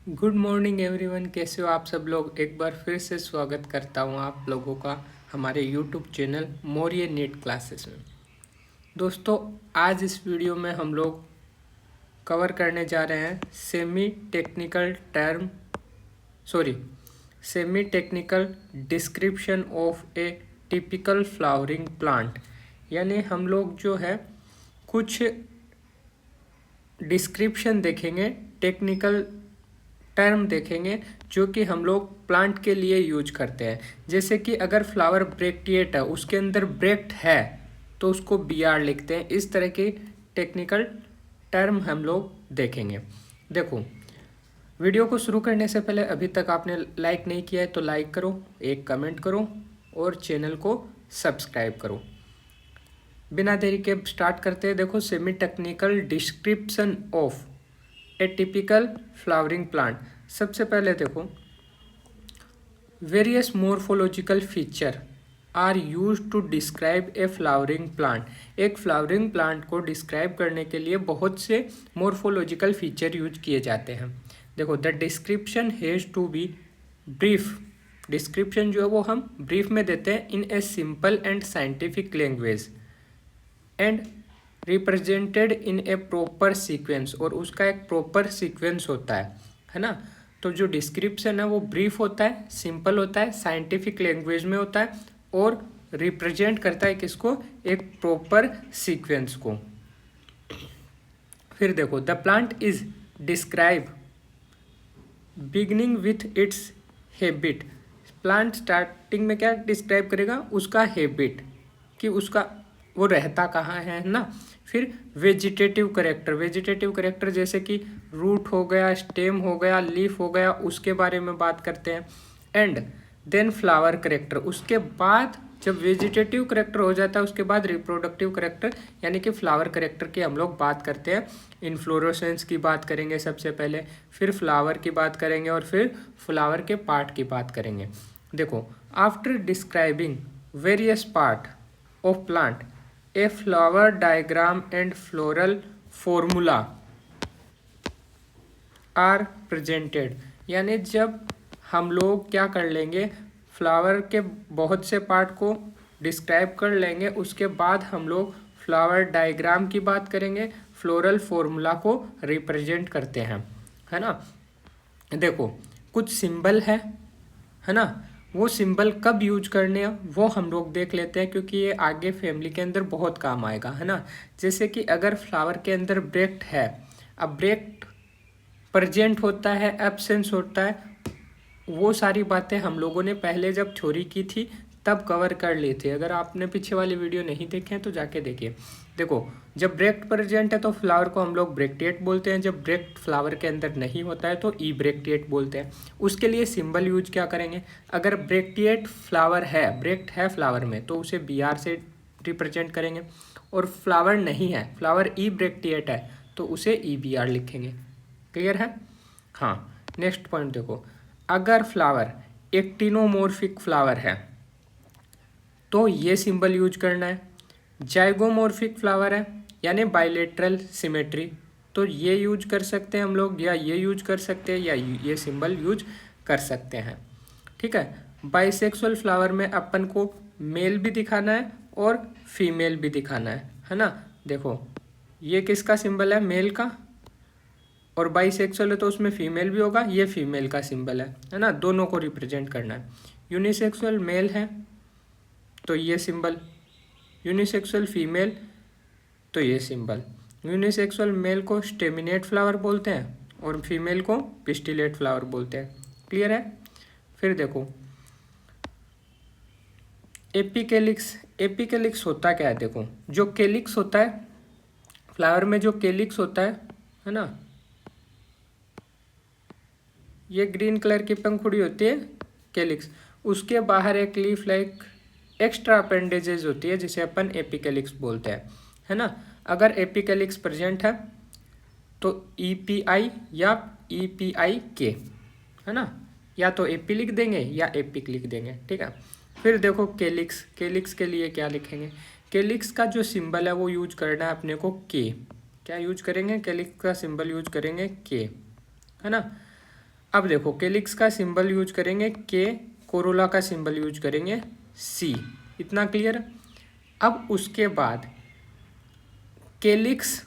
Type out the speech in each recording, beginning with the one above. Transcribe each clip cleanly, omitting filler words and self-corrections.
Good morning everyone, कैसे हो आप सब लोग। एक बार फिर से स्वागत करता हूँ आप लोगों का हमारे YouTube channel Maurya NEET classes में। दोस्तों, आज इस वीडियो में हम लोग कवर करने जा रहे हैं semi technical description of a typical flowering plant. यानी हम लोग जो है कुछ डिस्क्रिप्शन देखेंगे, टेक्निकल टर्म देखेंगे जो कि हम लोग प्लांट के लिए यूज करते हैं। जैसे कि अगर फ्लावर ब्रेक्टिएट है, उसके अंदर ब्रेक्ट है तो उसको बी आर लिखते हैं। इस तरह की टेक्निकल टर्म हम लोग देखेंगे। देखो, वीडियो को शुरू करने से पहले अभी तक आपने लाइक नहीं किया है तो लाइक करो, एक कमेंट करो और चैनल को सब्सक्राइब करो। बिना देरी के स्टार्ट करते हैं। देखो, semi technical description of a typical flowering plant. सबसे पहले देखो, various morphological feature are use to describe a flowering plant. एक फ्लावरिंग प्लांट को डिस्क्राइब करने के लिए बहुत से मोर्फोलॉजिकल फीचर यूज किए जाते हैं। देखो, the description has to be brief. Description जो है वो हम ब्रीफ में देते हैं in a simple and scientific language and represented in a proper sequence. और उसका एक प्रॉपर सीक्वेंस होता है ना। तो जो डिस्क्रिप्शन है वो ब्रीफ होता है, सिंपल होता है, साइंटिफिक लैंग्वेज में होता है और रिप्रेजेंट करता है किसको, एक प्रॉपर सीक्वेंस को। फिर देखो, the plant is describe beginning with its habit. Plant starting में क्या डिस्क्राइब करेगा, उसका हैबिट, कि उसका वो रहता कहाँ है ना। फिर वेजिटेटिव करेक्टर जैसे कि रूट हो गया, स्टेम हो गया, लीफ हो गया, उसके बारे में बात करते हैं। And then flower character. उसके बाद जब वेजिटेटिव करेक्टर हो जाता है उसके बाद रिप्रोडक्टिव करेक्टर यानी कि फ्लावर करेक्टर की हम लोग बात करते हैं। इन्फ्लोरेसेंस की बात करेंगे सबसे पहले, फिर फ्लावर की बात करेंगे और फिर फ्लावर के पार्ट की बात करेंगे। देखो, after describing various part of plant a flower diagram and floral formula are presented. यानी जब हम लोग क्या कर लेंगे, फ्लावर के बहुत से पार्ट को डिस्क्राइब कर लेंगे, उसके बाद हम लोग फ्लावर डायग्राम की बात करेंगे, फ्लोरल फॉर्मूला को रिप्रेजेंट करते हैं, है ना। देखो, कुछ सिंबल है ना, वो सिंबल कब यूज करने हैं वो हम लोग देख लेते हैं, क्योंकि ये आगे फैमिली के अंदर बहुत काम आएगा, है ना। जैसे कि अगर फ्लावर के अंदर ब्रेक्ट है, अब ब्रेक्ट प्रेजेंट होता है, एब्सेंस होता है, वो सारी बातें हम लोगों ने पहले जब थ्योरी की थी तब कवर कर ली थी। अगर आपने पीछे वाली वीडियो नहीं देखे हैं तो जाके देखिए। देखो, जब ब्रेक्ट प्रेजेंट है तो फ्लावर को हम लोग ब्रेक्टिएट बोलते हैं, जब ब्रेक्ट फ्लावर के अंदर नहीं होता है तो ई ब्रेक्टिएट बोलते हैं। उसके लिए सिंबल यूज क्या करेंगे, अगर ब्रेक्टिएट फ्लावर है, ब्रेक्ट है फ्लावर में, तो उसे बी आर से रिप्रेजेंट करेंगे। और फ्लावर नहीं है, फ्लावर ई ब्रेक्टिएट है, तो उसे ई बी आर लिखेंगे। क्लियर है। हाँ, नेक्स्ट पॉइंट देखो, अगर फ्लावर एक्टिनोमॉर्फिक फ्लावर है तो ये सिंबल यूज करना है। जाइगोमॉर्फिक फ्लावर है यानी बाइलेटरल सिमेट्री, तो ये यूज कर सकते हैं हम लोग, या ये यूज कर सकते हैं, या ये सिंबल यूज कर सकते हैं। ठीक है। बाइसेक्सुअल फ्लावर में अपन को मेल भी दिखाना है और फीमेल भी दिखाना है ना। देखो, ये किसका सिंबल है, मेल का, और बाइसेक्सुअल है तो उसमें फीमेल भी होगा, ये फीमेल का सिंबल है ना। दोनों को रिप्रेजेंट करना है। यूनिसेक्सुअल मेल है तो ये सिंबल, यूनिसेक्सुअल फीमेल तो ये सिंबल। यूनिसेक्सुअल मेल को स्टेमिनेट फ्लावर बोलते हैं और फीमेल को पिस्टिलेट फ्लावर बोलते हैं। क्लियर है। फिर देखो, एपिकेलिक्स होता क्या है। देखो, जो केलिक्स होता है फ्लावर में, जो केलिक्स होता है ना, ये ग्रीन कलर की पंखुड़ी होती है केलिक्स, उसके बाहर एक लीफ लाइक एक्स्ट्रा अपेंडेजेज होती है जिसे अपन एपिकेलिक्स बोलते हैं, है ना। अगर एपिकेलिक्स प्रेजेंट है तो ईपीआई या ईपीआई के, है ना, या तो एपी लिख देंगे या एपिक लिख देंगे। ठीक है। फिर देखो, केलिक्स के लिए क्या लिखेंगे, केलिक्स का जो सिंबल है वो यूज करना है अपने को के। क्या यूज करेंगे, केलिक्स का सिंबल यूज करेंगे के, है ना। अब देखो केलिक्स का सिंबल यूज करेंगे के, कोरोला का सिंबल यूज करेंगे सी। इतना क्लियर। अब उसके बाद केलिक्स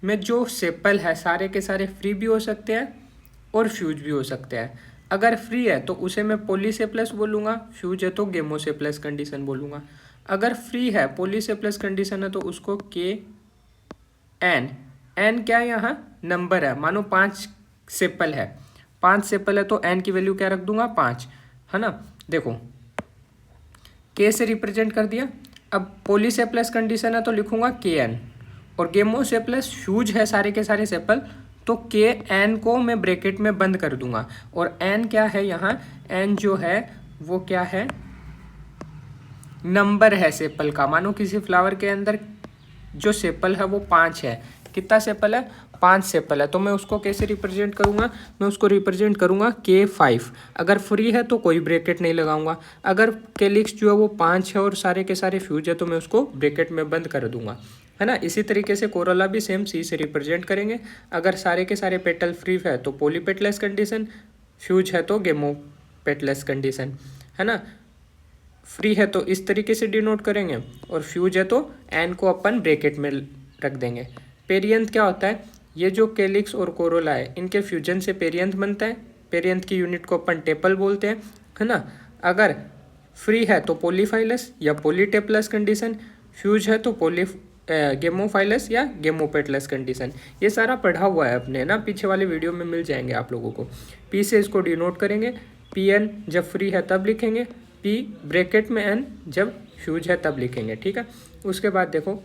में जो सेपल है सारे के सारे फ्री भी हो सकते हैं और फ्यूज भी हो सकते हैं। अगर फ्री है तो उसे मैं पॉलीसेप्लस बोलूँगा, फ्यूज है तो गेमोसेप्लस कंडीशन बोलूँगा। अगर फ्री है पॉलीसेप्लस कंडीशन है तो उसको के एन, एन क्या है यहाँ नंबर है, मानो 5 सेपल है, 5 सेपल है तो एन की वैल्यू क्या रख दूंगा 5, है ना। देखो के से रिप्रेजेंट कर दिया। अब पॉलीसेप्लस कंडीशन है तो लिखूंगा के एन, और गेमोसेप्लस फ्यूज है सारे के सारे सेपल तो के एन को मैं ब्रैकेट में बंद कर दूंगा। और एन क्या है यहाँ, एन जो है वो क्या है नंबर है सेपल का। मानो किसी फ्लावर के अंदर जो सेपल है वो 5 है, कितना सेपल है 5 सेपल है, तो मैं उसको कैसे रिप्रेजेंट करूँगा, मैं उसको रिप्रेजेंट करूँगा K5। अगर फ्री है तो कोई ब्रैकेट नहीं लगाऊंगा। अगर केलिक्स जो है वो 5 है और सारे के सारे फ्यूज है तो मैं उसको ब्रैकेट में बंद कर दूंगा, है ना। इसी तरीके से कोरोला भी सेम सी से रिप्रेजेंट करेंगे। अगर सारे के सारे पेटल फ्री है तो पॉलीपेटलेस कंडीशन, फ्यूज है तो गेमोपेटलेस कंडीशन, है ना। फ्री है तो इस तरीके से डिनोट करेंगे और फ्यूज है तो एन को अपन ब्रैकेट में रख देंगे। पेरियंथ क्या होता है, ये जो केलिक्स और कोरोला है इनके फ्यूजन से पेरियंथ बनता है। पेरियंथ की यूनिट को अपन टेपल बोलते हैं, है ना। अगर फ्री है तो पॉलीफाइलस या पॉलीटेपलस कंडीशन, फ्यूज है तो गेमोफाइलस या गेमोपेटलस कंडीशन। ये सारा पढ़ा हुआ है अपने ना, पीछे वाले वीडियो में मिल जाएंगे आप लोगों को। पी से इसको डिनोट करेंगे, पी एन जब फ्री है तब लिखेंगे, पी ब्रैकेट में एन जब फ्यूज है तब लिखेंगे, ठीक है। उसके बाद देखो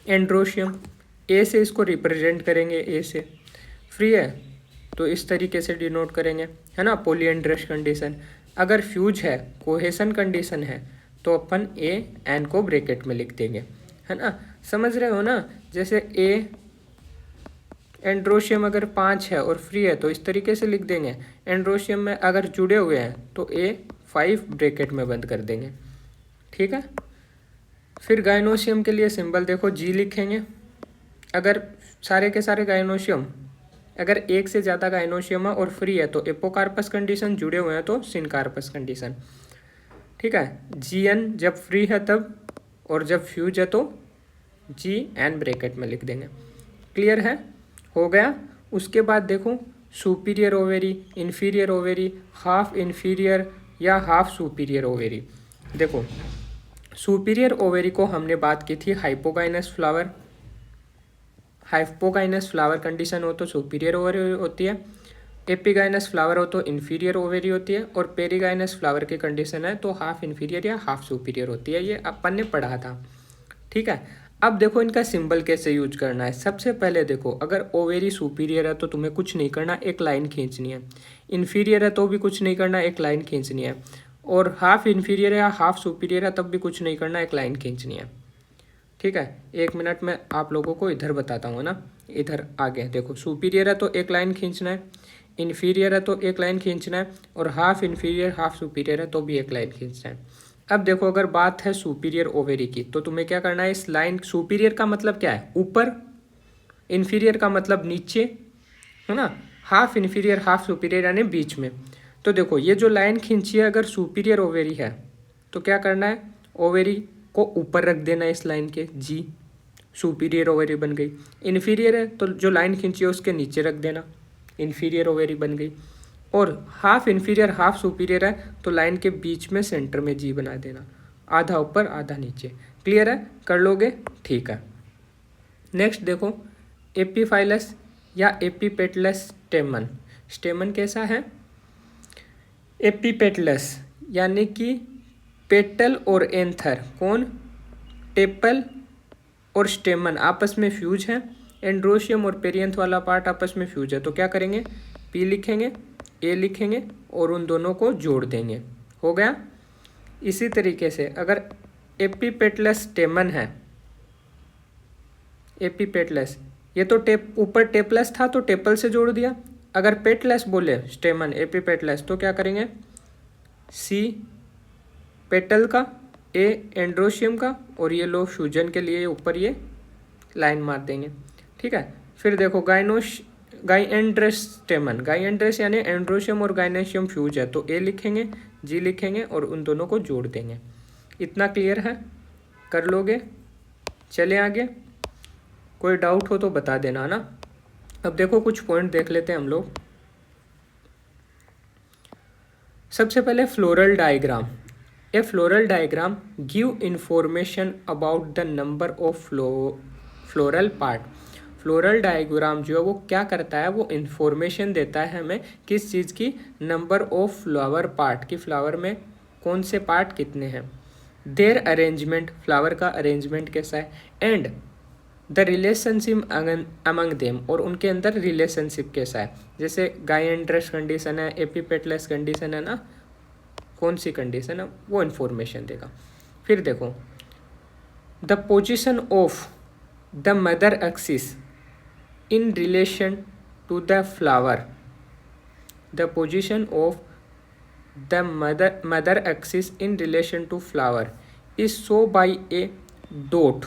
एंड्रोशियम, ए से इसको रिप्रेजेंट करेंगे, ए से फ्री है तो इस तरीके से डिनोट करेंगे, है ना, पॉलीएंड्रस कंडीशन। अगर फ्यूज है कोहेशन कंडीशन है तो अपन ए एन को ब्रैकेट में लिख देंगे, है ना। समझ रहे हो ना, जैसे ए एंड्रोशियम अगर 5 है और फ्री है तो इस तरीके से लिख देंगे। एंड्रोशियम में अगर जुड़े हुए हैं तो A5 ब्रैकेट में बंद कर देंगे, ठीक है। फिर गाइनोशियम के लिए सिंबल देखो जी लिखेंगे। अगर सारे के सारे गाइनोशियम, अगर एक से ज़्यादा गाइनोशियम है और फ्री है तो एपोकार्पस कंडीशन, जुड़े हुए हैं तो सिनकार्पस कंडीशन, ठीक है। जी एन जब फ्री है तब, और जब फ्यूज है तो जी एन ब्रैकेट में लिख देंगे। क्लियर है, हो गया। उसके बाद देखो superior ovary, inferior ovary, half inferior या हाफ सुपीरियर ओवेरी। देखो सुपीरियर ओवेरी को हमने बात की थी hypogynous flower, hypogynous flower condition हो तो सुपीरियर ओवेरी होती है, एपिगाइनस फ्लावर हो तो इन्फीरियर ओवेरी होती है, और पेरीगाइनस फ्लावर की कंडीशन है तो हाफ इन्फीरियर या हाफ सुपीरियर होती है। ये अपन ने पढ़ा था, ठीक है। अब देखो इनका सिंबल कैसे यूज करना है। सबसे पहले देखो अगर ओवेरी सुपीरियर है तो तुम्हें कुछ नहीं करना, एक लाइन खींचनी है। इन्फीरियर है तो भी कुछ नहीं करना, एक लाइन खींचनी है। और हाफ इन्फीरियर या हाफ सुपीरियर है तब भी कुछ नहीं करना, एक लाइन खींचनी है, ठीक है। 1 मिनट में आप लोगों को इधर बताता हूँ ना, इधर आगे देखो सुपीरियर है तो एक लाइन खींचना है, इन्फीरियर है तो एक लाइन खींचना है, और हाफ इन्फीरियर हाफ सुपीरियर है तो भी एक लाइन खींचना है। अब देखो अगर बात है सुपीरियर ओवेरी की तो तुम्हें क्या करना है, इस लाइन, सुपीरियर का मतलब क्या है ऊपर, इन्फीरियर का मतलब नीचे, है ना, हाफ इन्फीरियर हाफ सुपीरियर यानी बीच में। तो देखो ये जो लाइन खींची है अगर सुपीरियर ओवेरी है तो क्या करना है, ओवेरी को ऊपर रख देना है इस लाइन के, जी सुपीरियर ओवेरी बन गई। इन्फीरियर है तो जो लाइन खींची है उसके नीचे रख देना, इन्फीरियर ओवेरी बन गई। और हाफ इन्फीरियर हाफ सुपीरियर है तो लाइन के बीच में सेंटर में जी बना देना, आधा ऊपर आधा नीचे। क्लियर है, कर लोगे, ठीक है। नेक्स्ट देखो एपीफाइलस या एपीपेटलस स्टेमन। स्टेमन कैसा है, एपीपेटलस यानी कि पेटल और एंथर, कौन, टेपल और स्टेमन आपस में फ्यूज है। एंड्रोशियम और पेरियंथ वाला पार्ट आपस में फ्यूज है तो क्या करेंगे, पी लिखेंगे, ए लिखेंगे और उन दोनों को जोड़ देंगे, हो गया। इसी तरीके से अगर एपीपेटलस स्टेमन है, एपीपेटलस ये तो टेप ऊपर टेपलस था तो टेपल से जोड़ दिया। अगर पेटलस बोले स्टेमन एपीपेटलस तो क्या करेंगे, सी पेटल का, ए एंड्रोशियम का, और ये लो फ्यूजन के लिए ऊपर ये लाइन मार देंगे, ठीक है। फिर देखो गाइएंड्रस यानी एंड्रोशियम और गाइनेशियम फ्यूज है, तो ए लिखेंगे, जी लिखेंगे और उन दोनों को जोड़ देंगे। इतना क्लियर है, कर लोगे? चले आगे, कोई डाउट हो तो बता देना ना। अब देखो कुछ पॉइंट देख लेते हैं हम लोग। सबसे पहले floral diagram. A floral diagram give information about the number of floral part. Floral diagram जो है वो क्या करता है, वो इंफॉर्मेशन देता है हमें किस चीज़ की, नंबर ऑफ फ्लावर पार्ट, कि फ्लावर में कौन से पार्ट कितने हैं। देयर अरेंजमेंट, फ्लावर का अरेंजमेंट कैसा है, and the relationship among them, और उनके अंदर रिलेशनशिप कैसा है। जैसे गाइएंड्रस कंडीशन है, एपिपेटलस कंडीशन है ना, कौन सी कंडीशन है, वो इन्फॉर्मेशन देगा। फिर देखो the position of the mother axis in relation to the flower. The position of the mother axis in relation to flower is show by a dot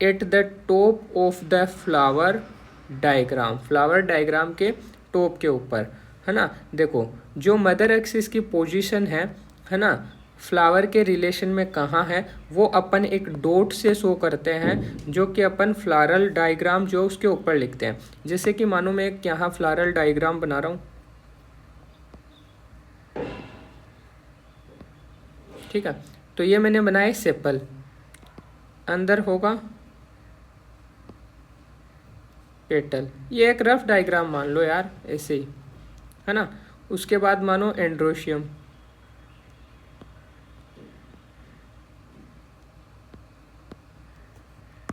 at the top of the flower diagram. Flower diagram के top के ऊपर, है ना। देखो जो mother axis की position है ना, फ्लावर के रिलेशन में कहाँ है, वो अपन एक डॉट से शो करते हैं, जो कि अपन फ्लारल डायग्राम जो उसके ऊपर लिखते हैं। जैसे कि मानो मैं एक यहाँ फ्लारल डायग्राम बना रहा हूँ, ठीक है। तो ये मैंने बनाया सेपल, अंदर होगा पेटल, ये एक रफ डायग्राम मान लो यार, ऐसे ही, है ना। उसके बाद मानो एंड्रोशियम,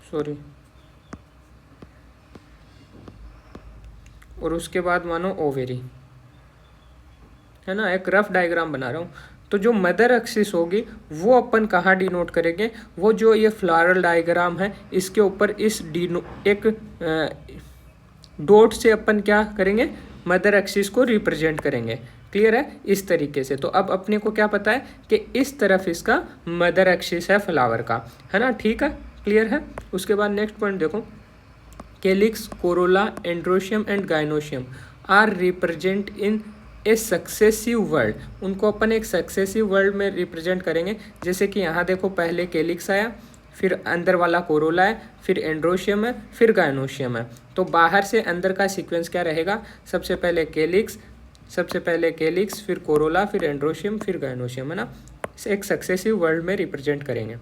सॉरी, और उसके बाद मानो ओवेरी, है ना। एक रफ डायग्राम बना रहा हूँ। तो जो मदर एक्सिस होगी वो अपन कहाँ डिनोट करेंगे, वो जो ये फ्लारल डायग्राम है इसके ऊपर इस एक डॉट से अपन क्या करेंगे, मदर एक्सिस को रिप्रेजेंट करेंगे। क्लियर है, इस तरीके से। तो अब अपने को क्या पता है कि इस तरफ इसका मदर एक्सिस है फ्लावर का, है ना। ठीक है, क्लियर है। उसके बाद नेक्स्ट पॉइंट देखो, calyx, corolla, androecium and gynoecium are represent in a successive whorl. उनको अपन एक सक्सेसिव वर्ड में रिप्रेजेंट करेंगे। जैसे कि यहाँ देखो, पहले कैलिक्स आया, फिर अंदर वाला कोरोला है, फिर एंड्रोशियम है, फिर गाइनोशियम है। तो बाहर से अंदर का सीक्वेंस क्या रहेगा, सबसे पहले कैलिक्स, फिर कोरोला, फिर एंड्रोशियम, फिर गाइनोशियम, है ना। एक सक्सेसिव वर्ड में रिप्रेजेंट करेंगे।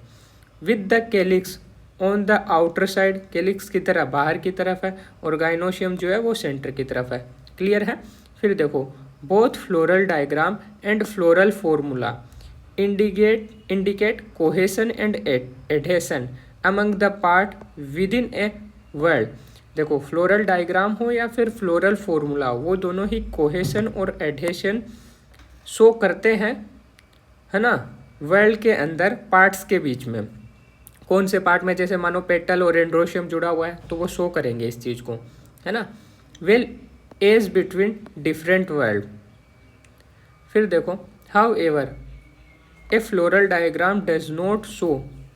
With the calyx on the outer side, calyx की तरफ बाहर की तरफ है, और गाइनोशियम जो है वो सेंटर की तरफ है। क्लियर है। फिर देखो, both floral diagram and floral formula indicate cohesion and adhesion among the part within a word। देखो फ्लोरल डायग्राम हो या फिर फ्लोरल फॉर्मूला हो, वो दोनों ही कोहेशन और एडहेशन शो करते हैं, है ना, वर्ल्ड के अंदर पार्ट्स के बीच में। कौन से पार्ट में, जैसे मानो पेटल और एंड्रोशियम जुड़ा हुआ है तो वो शो करेंगे इस चीज़ को, है ना। Well as between different world. फिर देखो, however a floral diagram does not show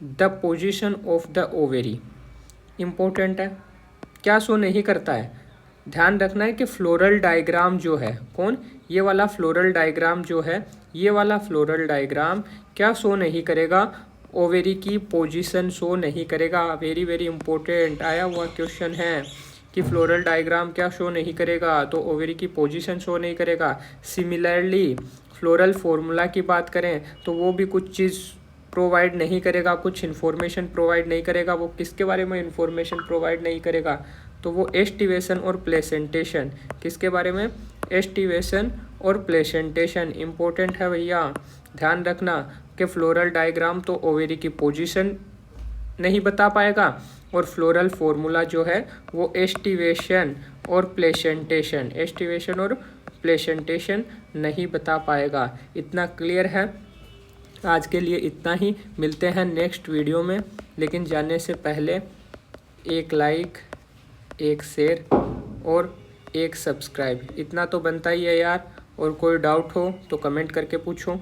the position of the ovary. Important है, क्या शो नहीं करता है, ध्यान रखना है कि फ्लोरल डायग्राम जो है, कौन, ये वाला फ्लोरल डायग्राम जो है, ये वाला फ्लोरल डायग्राम क्या शो नहीं करेगा, ओवेरी की पोजीशन शो नहीं करेगा। वेरी वेरी इंपॉर्टेंट आया हुआ क्वेश्चन है कि फ्लोरल डायग्राम क्या शो नहीं करेगा, तो ओवेरी की पोजीशन शो नहीं करेगा। सिमिलरली फ्लोरल फॉर्मूला की बात करें तो वो भी कुछ चीज़ प्रोवाइड नहीं करेगा, कुछ इन्फॉर्मेशन प्रोवाइड नहीं करेगा। वो किसके बारे में इन्फॉर्मेशन प्रोवाइड नहीं करेगा, तो वो एस्टिवेशन और प्लेसेंटेशन, किसके बारे में, एस्टिवेशन और प्लेसेंटेशन। इंपॉर्टेंट है भैया, ध्यान रखना कि फ्लोरल डायग्राम तो ओवेरी की पोजीशन नहीं बता पाएगा, और फ्लोरल फॉर्मूला जो है वो एस्टिवेशन और प्लेसेंटेशन नहीं बता पाएगा। इतना क्लियर है। आज के लिए इतना ही, मिलते हैं नेक्स्ट वीडियो में। लेकिन जाने से पहले एक लाइक, एक शेयर और एक सब्सक्राइब, इतना तो बनता ही है यार। और कोई डाउट हो तो कमेंट करके पूछो।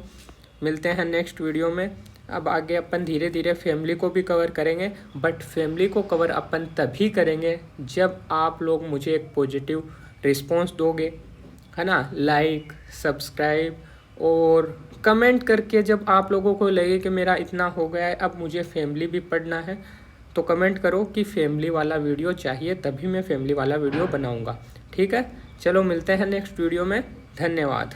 मिलते हैं नेक्स्ट वीडियो में। अब आगे अपन धीरे धीरे फैमिली को भी कवर करेंगे, बट फैमिली को कवर अपन तभी करेंगे जब आप लोग मुझे एक पॉजिटिव रिस्पॉन्स दोगे, है ना। लाइक, सब्सक्राइब और कमेंट करके जब आप लोगों को लगे कि मेरा इतना हो गया है, अब मुझे फैमिली भी पढ़ना है, तो कमेंट करो कि फैमिली वाला वीडियो चाहिए, तभी मैं फैमिली वाला वीडियो बनाऊंगा। ठीक है, चलो मिलते हैं नेक्स्ट वीडियो में। धन्यवाद।